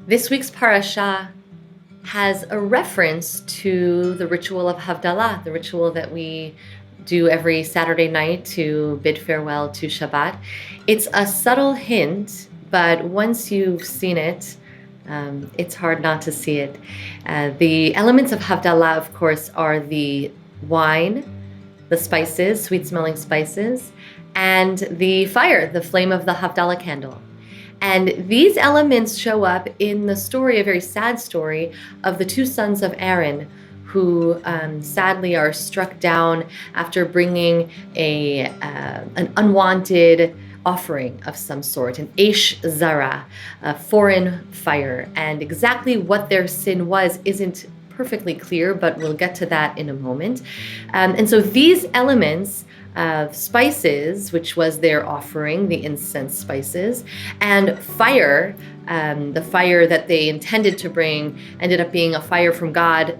This week's parasha has a reference to the ritual of Havdalah, the ritual that we do every Saturday night to bid farewell to Shabbat. It's a subtle hint, but once you've seen it, it's hard not to see it. The elements of Havdalah, of course, are the wine, the spices, sweet-smelling spices, and the fire, the flame of the Havdalah candle. And these elements show up in the story, a very sad story, of the two sons of Aaron who sadly are struck down after bringing an unwanted offering of some sort, an Eish Zara, a foreign fire. And exactly what their sin was isn't perfectly clear, but we'll get to that in a moment. And so these elements of spices, which was their offering, the incense spices, and fire, the fire that they intended to bring ended up being a fire from God,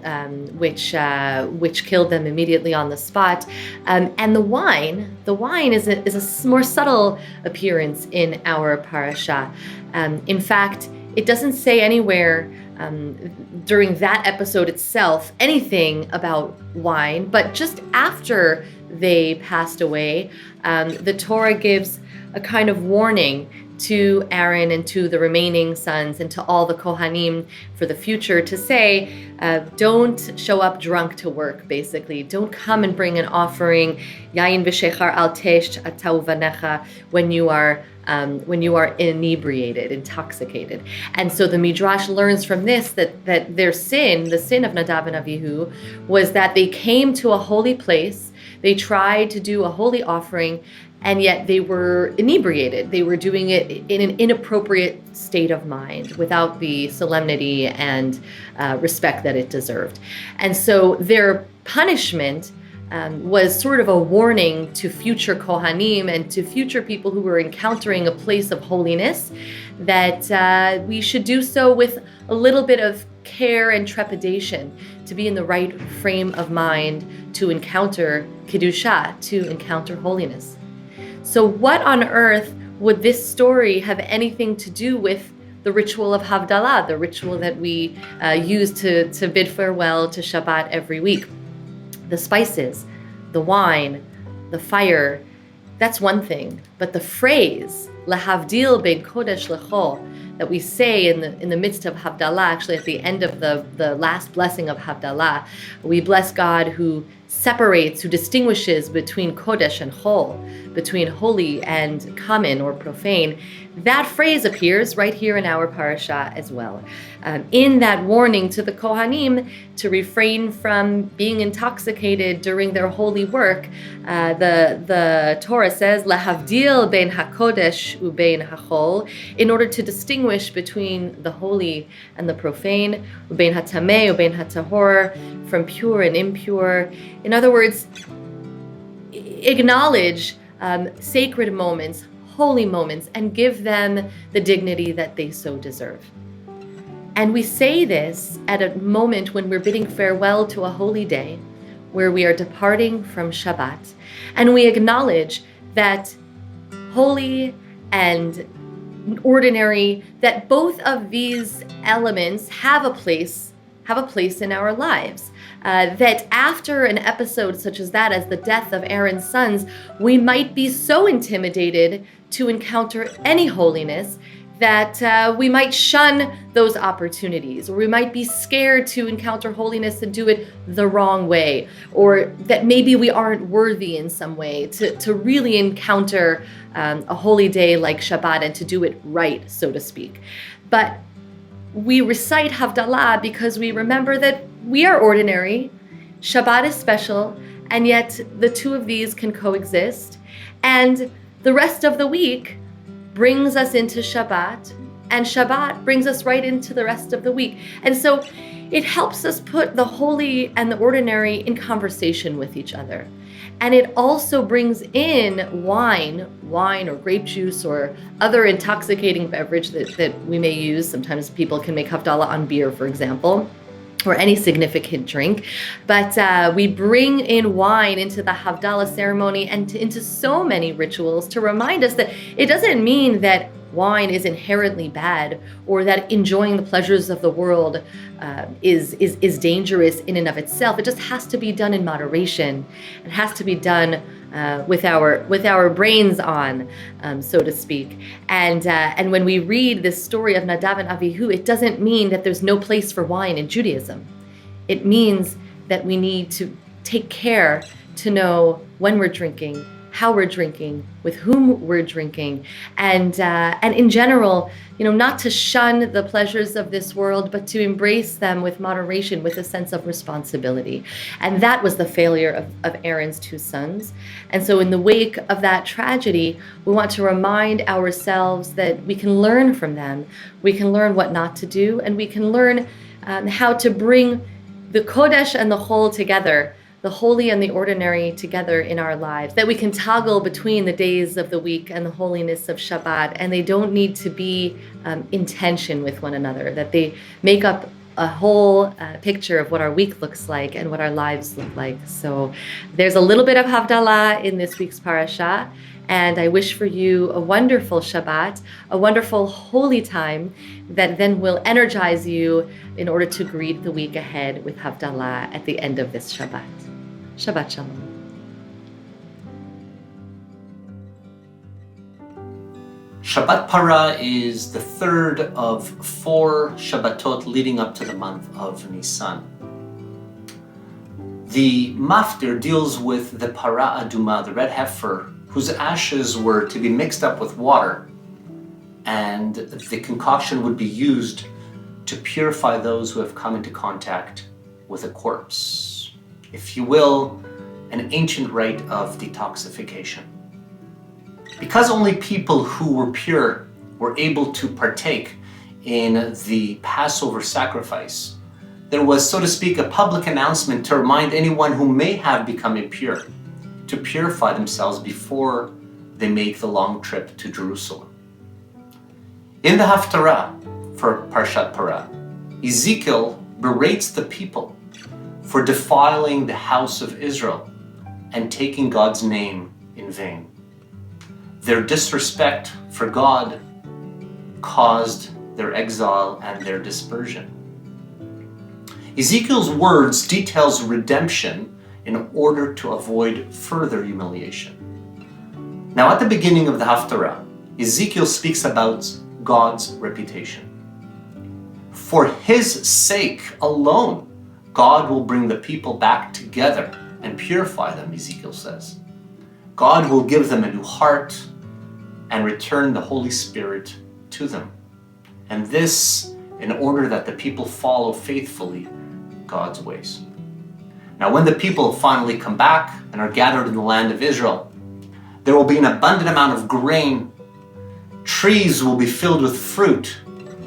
which killed them immediately on the spot. And the wine is a more subtle appearance in our parasha. In fact, it doesn't say anywhere during that episode itself anything about wine, but just after they passed away, the Torah gives a kind of warning to Aaron and to the remaining sons and to all the Kohanim for the future to say, don't show up drunk to work, basically. Don't come and bring an offering, yayin v'shechar al tesh atau vanecha, when you are inebriated, intoxicated. And so the Midrash learns from this that their sin, the sin of Nadav and Avihu, was that they came to a holy place, they tried to do a holy offering, and yet they were inebriated. They were doing it in an inappropriate state of mind, without the solemnity and respect that it deserved. And so their punishment was sort of a warning to future Kohanim and to future people who were encountering a place of holiness, that we should do so with a little bit of care and trepidation, to be in the right frame of mind to encounter Kedusha, to encounter holiness. So what on earth would this story have anything to do with the ritual of Havdalah, the ritual that we use to bid farewell to Shabbat every week? The spices, the wine, the fire, that's one thing. But the phrase, Lahavdil bein kodesh lechol, that we say in the midst of Havdalah, actually at the end of the last blessing of Havdalah, we bless God who separates, who distinguishes between kodesh and chol, between holy and common or profane. That phrase appears right here in our parasha as well. In that warning to the Kohanim to refrain from being intoxicated during their holy work, the Torah says, Lahavdil bein hakodesh ubein hachol, in order to distinguish between the holy and the profane, ubein hatameh ubein hatahor, from pure and impure. In other words, acknowledge sacred moments, holy moments, and give them the dignity that they so deserve. And we say this at a moment when we're bidding farewell to a holy day, where we are departing from Shabbat, and we acknowledge that holy and ordinary, that both of these elements have a place in our lives. That after an episode such as that, as the death of Aaron's sons, we might be so intimidated to encounter any holiness that we might shun those opportunities, or we might be scared to encounter holiness and do it the wrong way, or that maybe we aren't worthy in some way to really encounter a holy day like Shabbat and to do it right, so to speak. But we recite Havdalah because we remember that we are ordinary, Shabbat is special, and yet the two of these can coexist. And the rest of the week brings us into Shabbat, and Shabbat brings us right into the rest of the week. And so it helps us put the holy and the ordinary in conversation with each other. And it also brings in wine or grape juice or other intoxicating beverage that we may use. Sometimes people can make Havdalah on beer, for example, or any significant drink. But we bring in wine into the Havdalah ceremony and into so many rituals to remind us that it doesn't mean that wine is inherently bad, or that enjoying the pleasures of the world is dangerous in and of itself. It just has to be done in moderation. It has to be done with our brains on, so to speak. And when we read this story of Nadav and Avihu, it doesn't mean that there's no place for wine in Judaism. It means that we need to take care to know when we're drinking, how we're drinking, with whom we're drinking, and in general, not to shun the pleasures of this world, but to embrace them with moderation, with a sense of responsibility. And that was the failure of Aaron's two sons. And so in the wake of that tragedy, we want to remind ourselves that we can learn from them. We can learn what not to do, and we can learn how to bring the Kodesh and the Kohl together, the holy and the ordinary together in our lives, that we can toggle between the days of the week and the holiness of Shabbat, and they don't need to be in tension with one another, that they make up a whole picture of what our week looks like and what our lives look like. So there's a little bit of Havdalah in this week's parasha, and I wish for you a wonderful Shabbat, a wonderful holy time that then will energize you in order to greet the week ahead with Havdalah at the end of this Shabbat. Shabbat Shalom. Shabbat Parah is the third of 4 Shabbatot leading up to the month of Nisan. The maftir deals with the Parah Aduma, the red heifer, whose ashes were to be mixed up with water, and the concoction would be used to purify those who have come into contact with a corpse. If you will, an ancient rite of detoxification. Because only people who were pure were able to partake in the Passover sacrifice, there was, so to speak, a public announcement to remind anyone who may have become impure to purify themselves before they make the long trip to Jerusalem. In the Haftarah for Parshat Parah, Ezekiel berates the people for defiling the house of Israel and taking God's name in vain. Their disrespect for God caused their exile and their dispersion. Ezekiel's words details redemption in order to avoid further humiliation. Now, at the beginning of the Haftarah, Ezekiel speaks about God's reputation. For his sake alone, God will bring the people back together and purify them, Ezekiel says. God will give them a new heart and return the Holy Spirit to them. And this in order that the people follow faithfully God's ways. Now, when the people finally come back and are gathered in the land of Israel, there will be an abundant amount of grain. Trees will be filled with fruit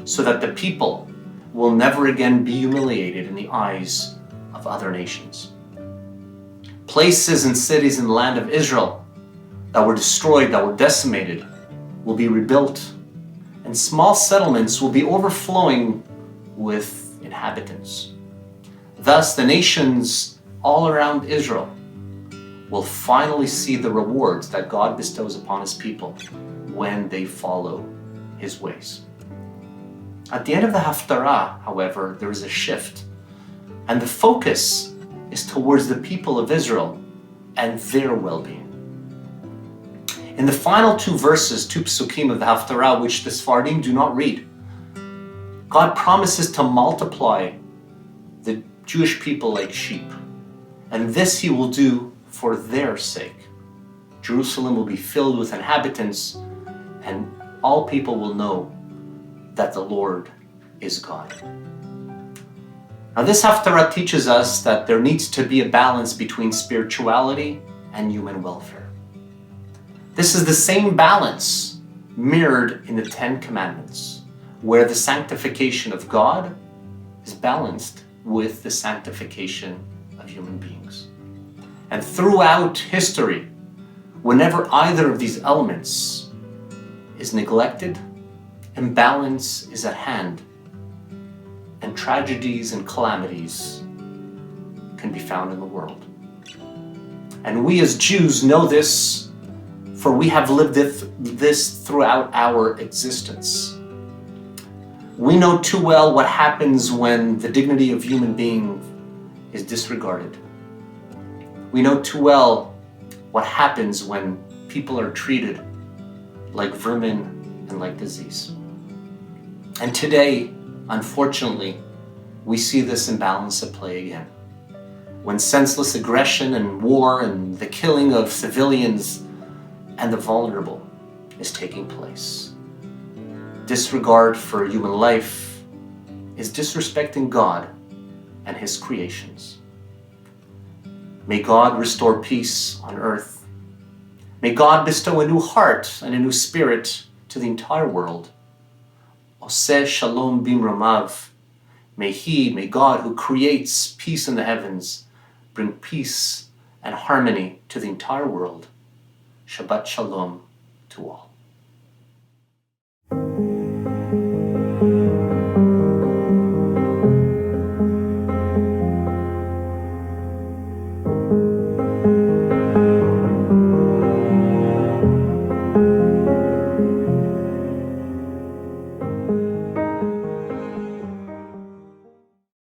so that the people will never again be humiliated in the eyes of other nations. Places and cities in the land of Israel that were destroyed, that were decimated, will be rebuilt, and small settlements will be overflowing with inhabitants. Thus, the nations all around Israel will finally see the rewards that God bestows upon his people when they follow his ways. At the end of the Haftarah, however, there is a shift, and the focus is towards the people of Israel and their well-being. In the final 2 verses, 2 psukim of the Haftarah, which the Sfardim do not read, God promises to multiply the Jewish people like sheep, and this he will do for their sake. Jerusalem will be filled with inhabitants, and all people will know that the Lord is God. Now, this Haftarah teaches us that there needs to be a balance between spirituality and human welfare. This is the same balance mirrored in the 10 Commandments, where the sanctification of God is balanced with the sanctification of human beings. And throughout history, whenever either of these elements is neglected, imbalance is at hand, and tragedies and calamities can be found in the world. And we as Jews know this for we have lived this throughout our existence. We know too well what happens when the dignity of human being is disregarded. We know too well what happens when people are treated like vermin and like disease. And today, unfortunately, we see this imbalance at play again. When senseless aggression and war and the killing of civilians and the vulnerable is taking place. Disregard for human life is disrespecting God and His creations. May God restore peace on earth. May God bestow a new heart and a new spirit to the entire world. Oseh Shalom Bimromav. May God, who creates peace in the heavens, bring peace and harmony to the entire world. Shabbat Shalom to all.